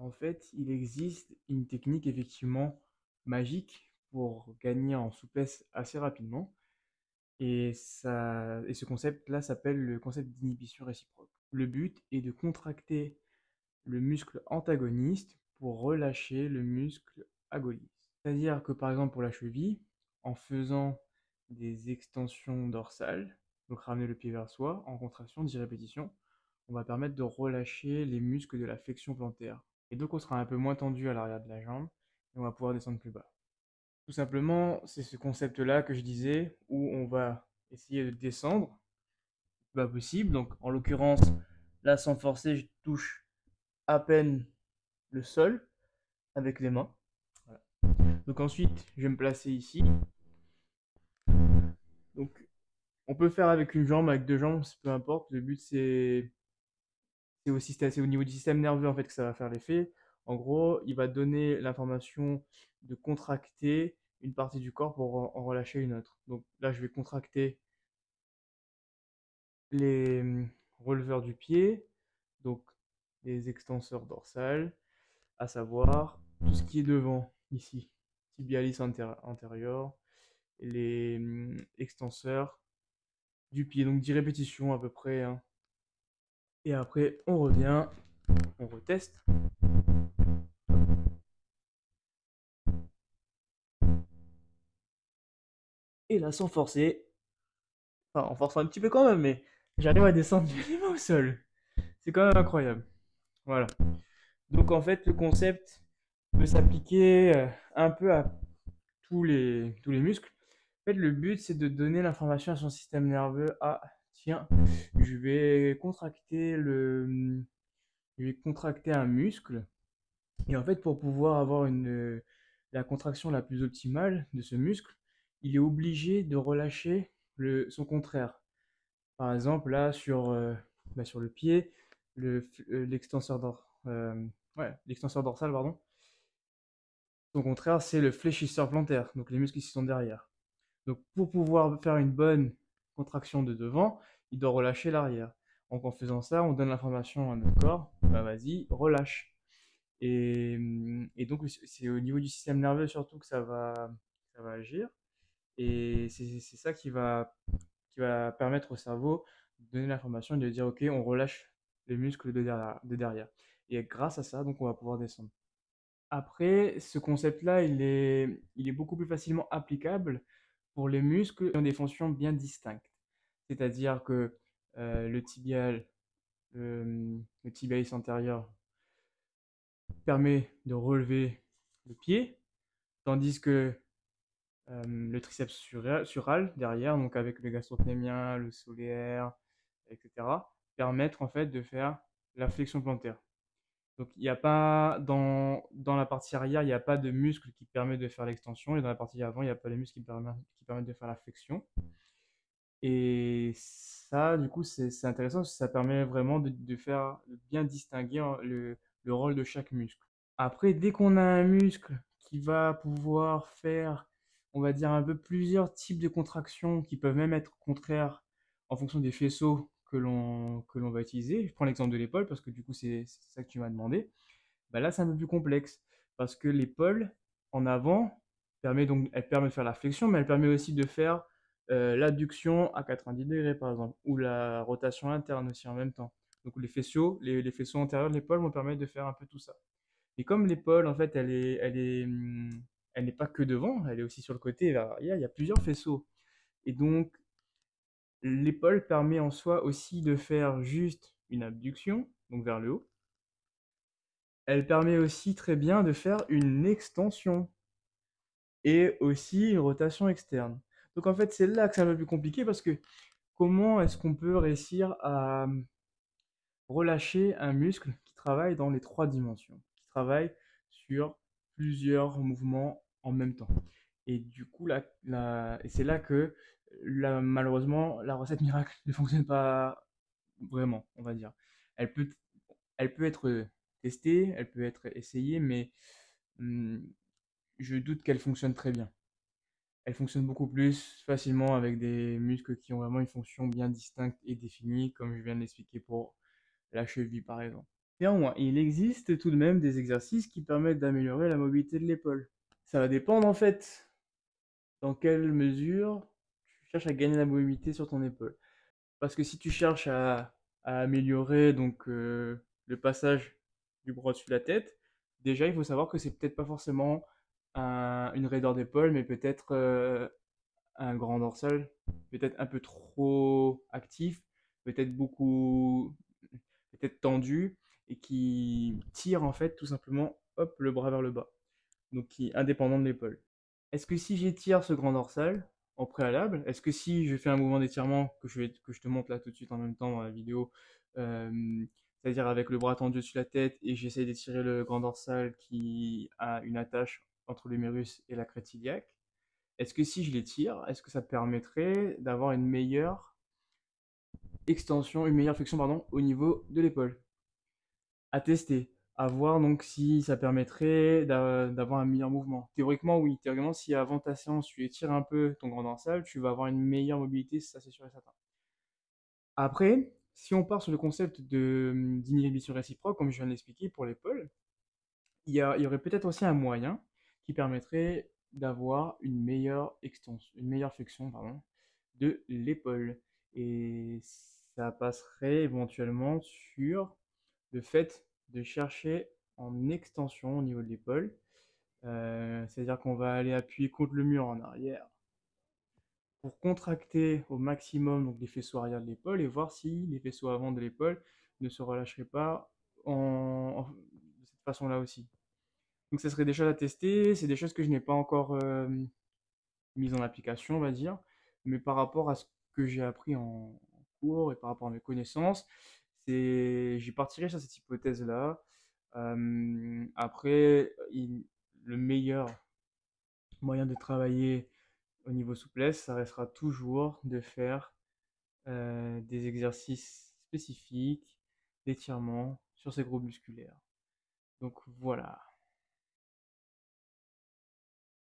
En fait, il existe une technique effectivement magique pour gagner en souplesse assez rapidement. Et ce concept-là s'appelle le concept d'inhibition réciproque. Le but est de contracter le muscle antagoniste pour relâcher le muscle agoniste. C'est-à-dire que par exemple pour la cheville, en faisant des extensions dorsales, donc ramener le pied vers soi, en contraction 10 répétitions, on va permettre de relâcher les muscles de la flexion plantaire. Et donc on sera un peu moins tendu à l'arrière de la jambe et on va pouvoir descendre plus bas. Tout simplement, c'est ce concept-là que je disais où on va essayer de descendre le plus bas possible. Donc en l'occurrence, là sans forcer, je touche à peine le sol avec les mains. Voilà. Donc ensuite, je vais me placer ici. Donc on peut faire avec une jambe, avec deux jambes, peu importe. Le but c'est au niveau du système nerveux en fait que ça va faire l'effet. En gros, il va donner l'information de contracter une partie du corps pour en relâcher une autre. Donc là, je vais contracter les releveurs du pied, donc les extenseurs dorsales, à savoir tout ce qui est devant ici, tibialis antérieur, les extenseurs du pied, donc 10 répétitions à peu près, hein. Et après, on revient, on reteste. Et là, sans forcer, enfin, en forçant un petit peu quand même, mais j'arrive à descendre les mains au sol. C'est quand même incroyable. Voilà. Donc en fait, le concept peut s'appliquer un peu à tous les muscles. En fait, le but, c'est de donner l'information à son système nerveux. Ah, tiens, je vais contracter je vais contracter un muscle. Et en fait, pour pouvoir avoir la contraction la plus optimale de ce muscle, il est obligé de relâcher son contraire. Par exemple, là, sur le pied, l'extenseur l'extenseur dorsal, pardon. Son contraire, c'est le fléchisseur plantaire, donc les muscles qui sont derrière. Donc, pour pouvoir faire une bonne contraction de devant, il doit relâcher l'arrière. Donc, en faisant ça, on donne l'information à notre corps, bah vas-y, relâche. Et donc, c'est au niveau du système nerveux surtout que ça va agir. Et c'est ça qui va permettre au cerveau de donner l'information et de dire, OK, on relâche les muscles de derrière. Et grâce à ça, donc, on va pouvoir descendre. Après, ce concept-là, il est beaucoup plus facilement applicable pour les muscles qui ont des fonctions bien distinctes. C'est-à-dire que le tibialis antérieur permet de relever le pied, tandis que le triceps sural derrière, donc avec le gastrocnémien, le solaire, etc., permettre en fait de faire la flexion plantaire. Donc il n'y a pas dans la partie arrière, il n'y a pas de muscle qui permet de faire l'extension, et dans la partie avant, il n'y a pas de muscle qui permettent de faire la flexion. Et ça, du coup, c'est intéressant parce que ça permet vraiment de bien distinguer le rôle de chaque muscle. Après, dès qu'on a un muscle qui va pouvoir faire, on va dire, un peu plusieurs types de contractions qui peuvent même être contraires en fonction des faisceaux que l'on va utiliser. Je prends l'exemple de l'épaule parce que du coup, c'est ça que tu m'as demandé. Bah là, c'est un peu plus complexe parce que l'épaule en avant elle permet de faire la flexion, mais elle permet aussi de faire l'adduction à 90 degrés par exemple, ou la rotation interne aussi en même temps. Donc les faisceaux antérieurs de l'épaule vont permettre de faire un peu tout ça. Et comme l'épaule, en fait, elle n'est pas que devant, elle est aussi sur le côté et vers l'arrière, il y a plusieurs faisceaux. Et donc, l'épaule permet en soi aussi de faire juste une abduction, donc vers le haut. Elle permet aussi très bien de faire une extension et aussi une rotation externe. Donc en fait, c'est là que c'est un peu plus compliqué parce que comment est-ce qu'on peut réussir à relâcher un muscle qui travaille dans les trois dimensions, qui travaille sur plusieurs mouvements en même temps. Et du coup, et c'est là que malheureusement, la recette miracle ne fonctionne pas vraiment, on va dire. Elle peut, elle peut être testée, elle peut être essayée, mais hum, je doute qu'elle fonctionne très bien. Elle fonctionne beaucoup plus facilement avec des muscles qui ont vraiment une fonction bien distincte et définie, comme je viens de l'expliquer pour la cheville par exemple. Néanmoins, il existe tout de même des exercices qui permettent d'améliorer la mobilité de l'épaule. Ça va dépendre en fait dans quelle mesure tu cherches à gagner la mobilité sur ton épaule. Parce que si tu cherches à améliorer le passage du bras au-dessus de la tête, déjà il faut savoir que c'est peut-être pas forcément une raideur d'épaule, mais peut-être un grand dorsal, peut-être un peu trop actif, peut-être beaucoup, peut-être tendu, et qui tire en fait tout simplement hop, le bras vers le bas, donc qui est indépendant de l'épaule. Est-ce que si j'étire ce grand dorsal en préalable, est-ce que si je fais un mouvement d'étirement que je te montre là tout de suite en même temps dans la vidéo, c'est-à-dire avec le bras tendu dessus la tête et j'essaie d'étirer le grand dorsal qui a une attache entre l'humérus et la crête iliaque, est-ce que si je l'étire, est-ce que ça permettrait d'avoir une meilleure extension, une meilleure flexion pardon, au niveau de l'épaule? À tester, à voir donc si ça permettrait d'avoir un meilleur mouvement. Théoriquement, oui. Théoriquement, si avant ta séance, tu étires un peu ton grand dorsal, tu vas avoir une meilleure mobilité, ça c'est sûr et certain. Après, si on part sur le concept d'inhibition réciproque, comme je viens de l'expliquer pour l'épaule, il y aurait peut-être aussi un moyen qui permettrait d'avoir une meilleure extension, une meilleure flexion, pardon, de l'épaule. Et ça passerait éventuellement sur le fait de chercher en extension au niveau de l'épaule. C'est-à-dire qu'on va aller appuyer contre le mur en arrière pour contracter au maximum donc, les faisceaux arrière de l'épaule et voir si les faisceaux avant de l'épaule ne se relâcheraient pas de cette façon-là aussi. Donc ça serait des choses à tester, c'est des choses que je n'ai pas encore mises en application, on va dire, mais par rapport à ce que j'ai appris en cours et par rapport à mes connaissances, j'ai partiré sur cette hypothèse-là. Après, le meilleur moyen de travailler au niveau souplesse, ça restera toujours de faire des exercices spécifiques d'étirement sur ces groupes musculaires. Donc voilà.